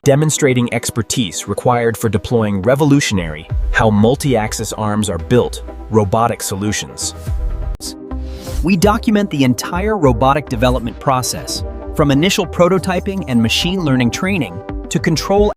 demonstrating expertise required for deploying revolutionary, how multi-axis arms are built, robotic solutions. We document the entire robotic development process, from initial prototyping and machine learning training to control.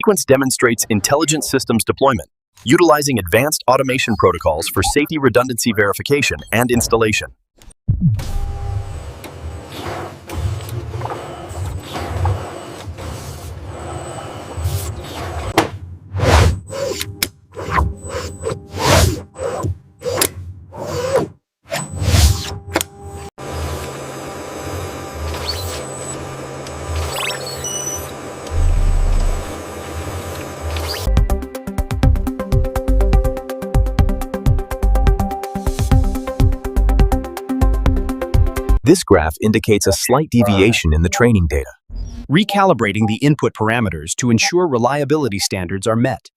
Sequence demonstrates intelligent systems deployment, utilizing advanced automation protocols for safety redundancy verification and installation. This graph indicates a slight deviation in the training data. Recalibrating the input parameters to ensure reliability standards are met.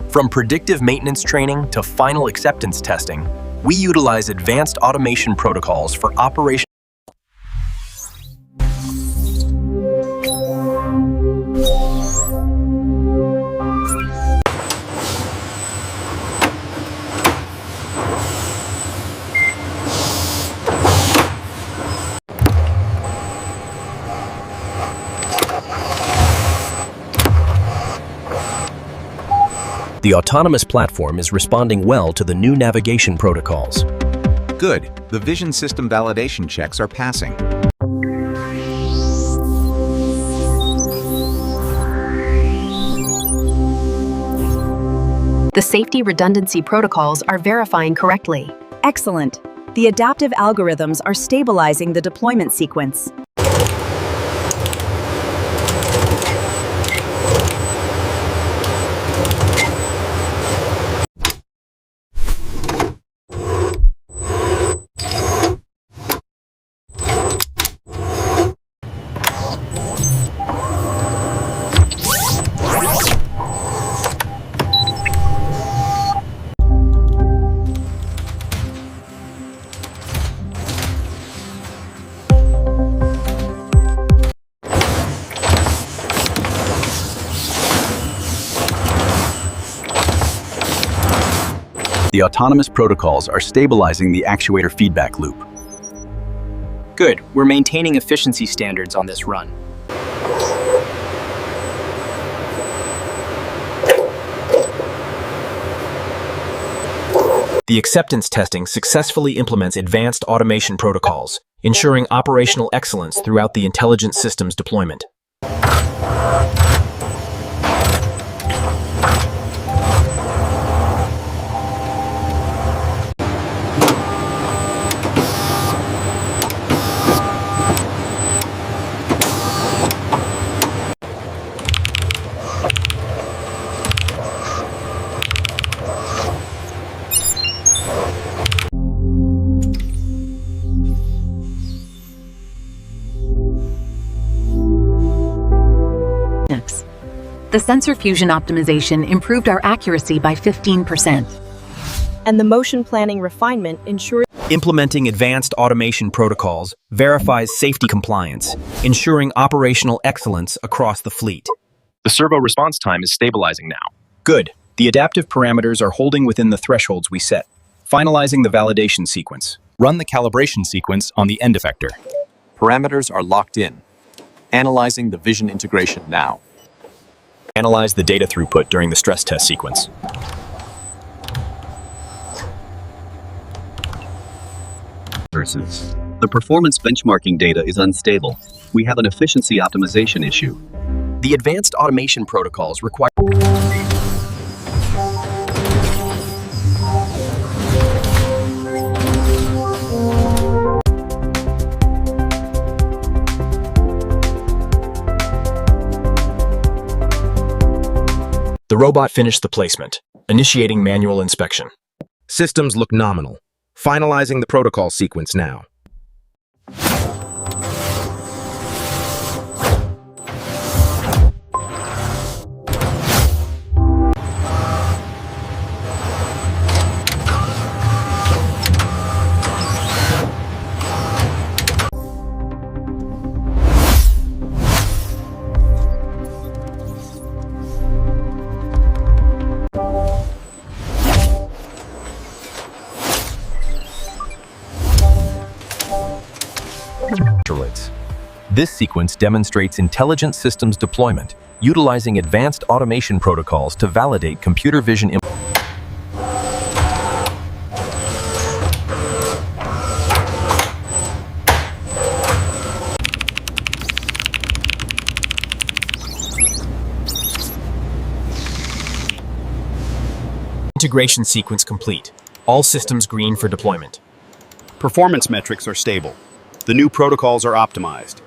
From predictive maintenance training to final acceptance testing, we utilize advanced automation protocols for operation. The autonomous platform is responding well to the new navigation protocols. Good. The vision system validation checks are passing. The safety redundancy protocols are verifying correctly. Excellent. The adaptive algorithms are stabilizing the deployment sequence. The autonomous protocols are stabilizing the actuator feedback loop. Good. We're maintaining efficiency standards on this run. The acceptance testing successfully implements advanced automation protocols, ensuring operational excellence throughout the intelligent systems deployment. The sensor fusion optimization improved our accuracy by 15%. And the motion planning refinement ensures Implementing advanced automation protocols verifies safety compliance, ensuring operational excellence across the fleet. The servo response time is stabilizing now. Good. The adaptive parameters are holding within the thresholds we set. Finalizing the validation sequence. Run the calibration sequence on the end effector. Parameters are locked in. Analyzing the vision integration now. Analyze the data throughput during the stress test sequence. sources. The performance benchmarking data is unstable. We have an efficiency optimization issue. The advanced automation protocols require The robot finished the placement, initiating manual inspection. Systems look nominal. Finalizing the protocol sequence now. This sequence demonstrates intelligent systems deployment, utilizing advanced automation protocols to validate computer vision. Integration sequence complete. All systems green for deployment. Performance metrics are stable. The new protocols are optimized.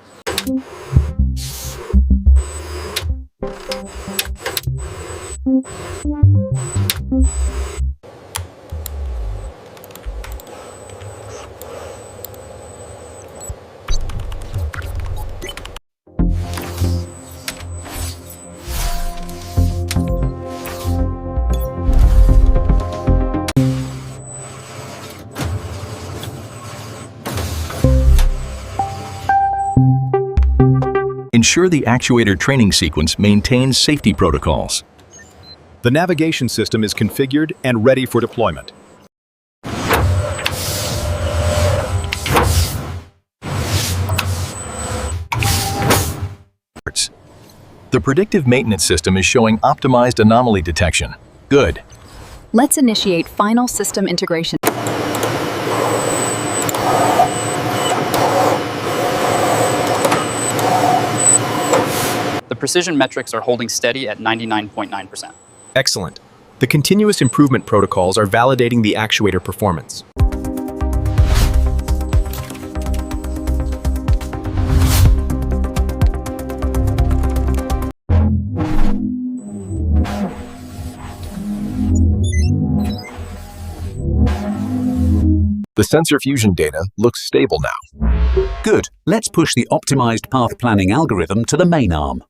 Ensure the actuator training sequence maintains safety protocols. The navigation system is configured and ready for deployment. The predictive maintenance system is showing optimized anomaly detection. Good. Let's initiate final system integration. The precision metrics are holding steady at 99.9%. Excellent. The continuous improvement protocols are validating the actuator performance. The sensor fusion data looks stable now. Good. Let's push the optimized path planning algorithm to the main arm.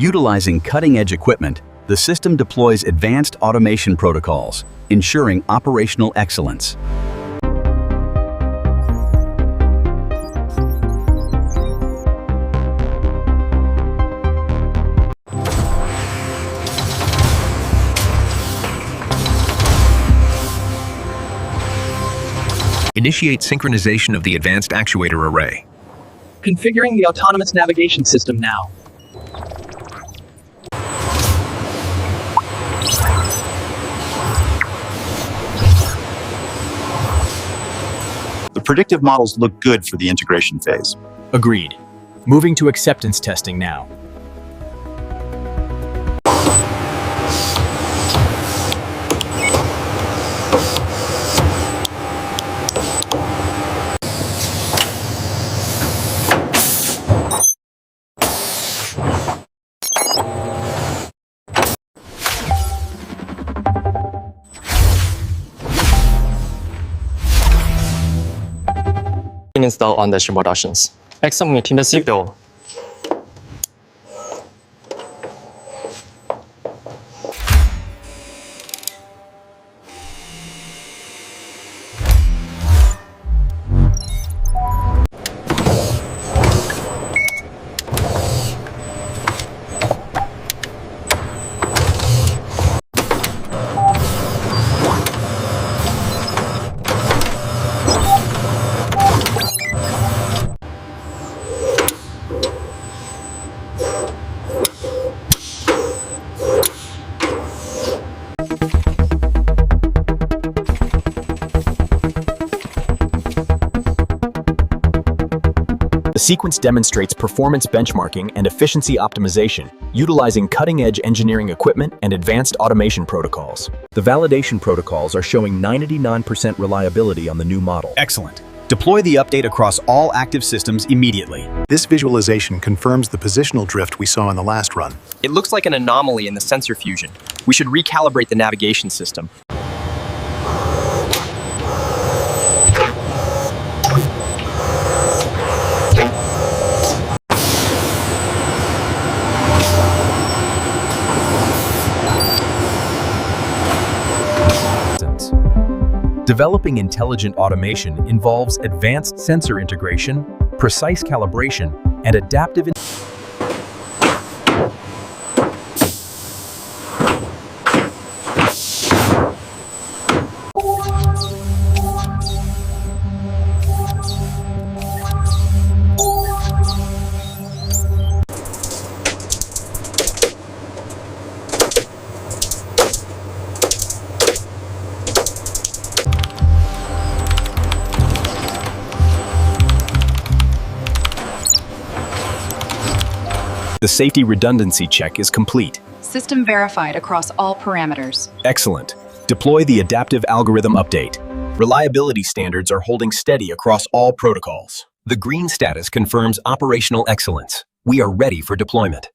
Utilizing cutting-edge equipment, the system deploys advanced automation protocols, ensuring operational excellence. Initiate synchronization of the advanced actuator array. Configuring the autonomous navigation system now. The predictive models look good for the integration phase. Agreed. Moving to acceptance testing now. Install on the dashboard options. Examining the signal. sequence demonstrates performance benchmarking and efficiency optimization, utilizing cutting-edge engineering equipment and advanced automation protocols. The validation protocols are showing 99% reliability on the new model. Excellent. Deploy the update across all active systems immediately. This visualization confirms the positional drift we saw in the last run. It looks like an anomaly in the sensor fusion. We should recalibrate the navigation system. Developing intelligent automation involves advanced sensor integration, precise calibration, and adaptive The safety redundancy check is complete. System verified across all parameters. Excellent. Deploy the adaptive algorithm update. Reliability standards are holding steady across all protocols. The green status confirms operational excellence. We are ready for deployment.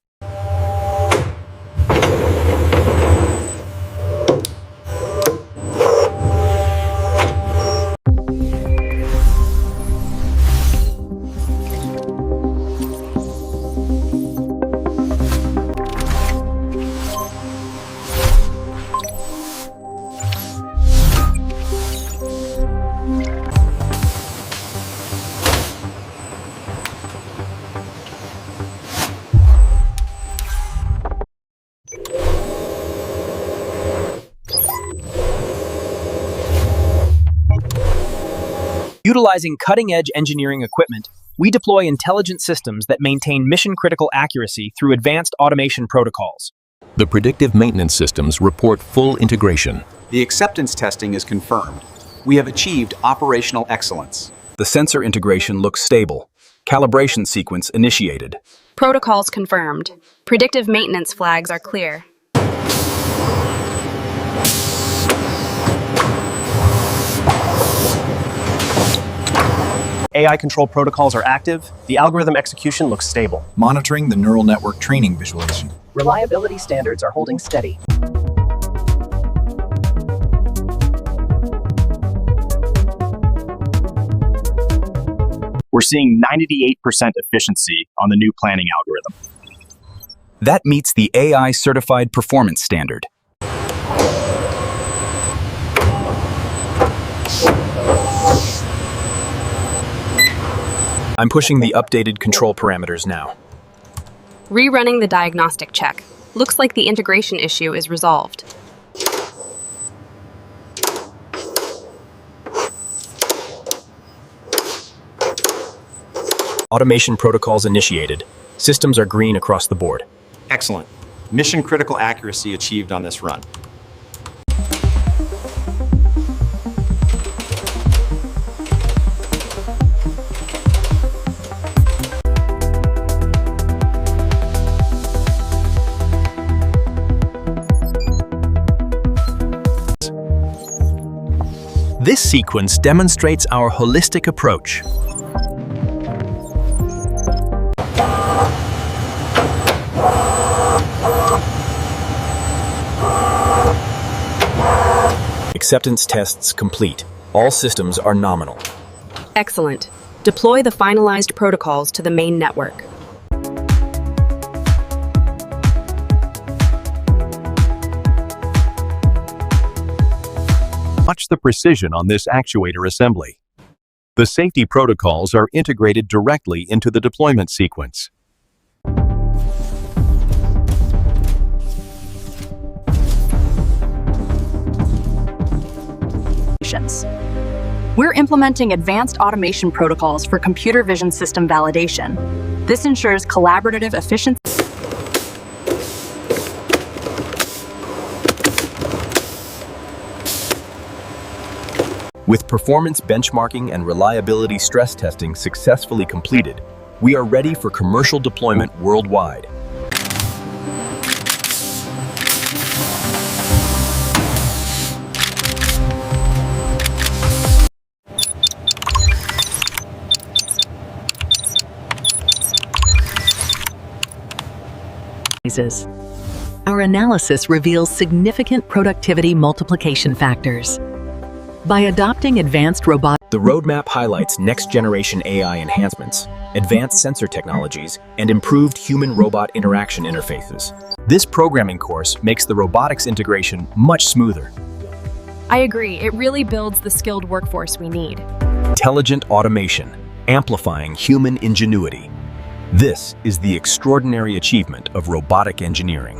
Utilizing cutting-edge engineering equipment, we deploy intelligent systems that maintain mission-critical accuracy through advanced automation protocols. The predictive maintenance systems report full integration. The acceptance testing is confirmed. We have achieved operational excellence. The sensor integration looks stable. Calibration sequence initiated. Protocols confirmed. Predictive maintenance flags are clear. AI control protocols are active. The algorithm execution looks stable. Monitoring the neural network training visualization. Reliability standards are holding steady. We're seeing 98% efficiency on the new planning algorithm. That meets the AI certified performance standard. I'm pushing the updated control parameters now. Rerunning the diagnostic check. Looks like the integration issue is resolved. Automation protocols initiated. Systems are green across the board. Excellent. Mission critical accuracy achieved on this run. This sequence demonstrates our holistic approach. Acceptance tests complete. All systems are nominal. Excellent. Deploy the finalized protocols to the main network. Watch the precision on this actuator assembly. The safety protocols are integrated directly into the deployment sequence. We're implementing advanced automation protocols for computer vision system validation. This ensures collaborative efficiency. With performance benchmarking and reliability stress testing successfully completed, We are ready for commercial deployment worldwide. Our analysis reveals significant productivity multiplication factors. By adopting advanced robotics, The roadmap highlights next-generation AI enhancements, advanced sensor technologies, and improved human-robot interaction interfaces. This programming course makes the robotics integration much smoother. I agree, it really builds the skilled workforce we need. Intelligent automation, amplifying human ingenuity. This is the extraordinary achievement of robotic engineering.